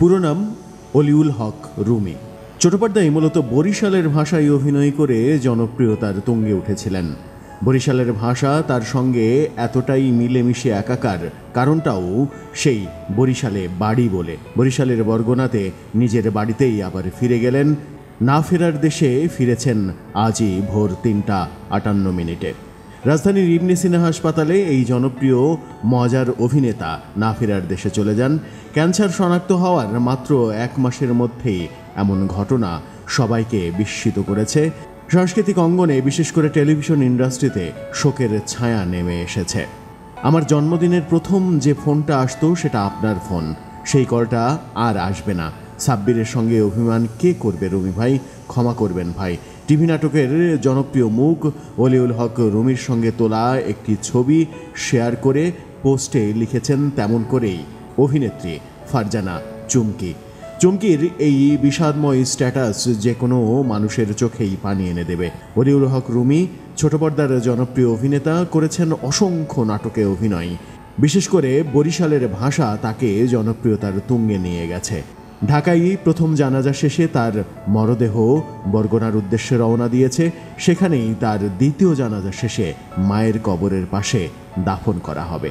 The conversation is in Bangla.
পুরো নাম অলিউল হক রুমি। ছোট পর্দায় মূলত বরিশালের ভাষায় অভিনয় করে জনপ্রিয়তার তুঙ্গে উঠেছিলেন। বরিশালের ভাষা তার সঙ্গে এতটাই মিলেমিশে একাকার, কারণটাও সেই বরিশালে বাড়ি বলে। বরিশালের বরগুনাতে নিজের বাড়িতেই আবার ফিরে গেলেন। না ফেরার দেশে ফিরেছেন আজই ভোর ৩টা ৫৮। রাজধানীর ইবনে সিনা হাসপাতালে এই জনপ্রিয় মজার অভিনেতা না ফেরার দেশে চলে যান। ক্যান্সার শনাক্ত হওয়ার মাত্র ১ মাসের মধ্যেই এমন ঘটনা সবাইকে বিস্মিত করেছে। সাংস্কৃতিক অঙ্গনে, বিশেষ করে টেলিভিশন ইন্ডাস্ট্রিতে শোকের ছায়া নেমে এসেছে। আমার জন্মদিনের প্রথম যে ফোনটা আসতো সেটা আপনার ফোন, সেই কলটা আর আসবে না। সাব্বিরের সঙ্গে অভিমান কে করবে রুমি ভাই, ক্ষমা করবেন ভাই। টিভি নাটকের জনপ্রিয় মুখ অলিউল হক রুমির সঙ্গে তোলা একটি ছবি শেয়ার করে পোস্টে লিখেছেন তেমন করেই অভিনেত্রী ফারজানা চুমকি। চুমকির এই বিষাদময় স্ট্যাটাস যে কোনো মানুষের চোখেই পানি এনে দেবে। অলিউল হক রুমি ছোট পর্দার জনপ্রিয় অভিনেতা, করেছেন অসংখ্য নাটকে অভিনয়। বিশেষ করে বরিশালের ভাষা তাকে জনপ্রিয়তার তুঙ্গে নিয়ে গেছে। ঢাকায় প্রথম জানাজা শেষে তার মরদেহ বরগুনার উদ্দেশ্যে রওনা দিয়েছে। সেখানেই তার দ্বিতীয় জানাজা শেষে মায়ের কবরের পাশে দাফন করা হবে।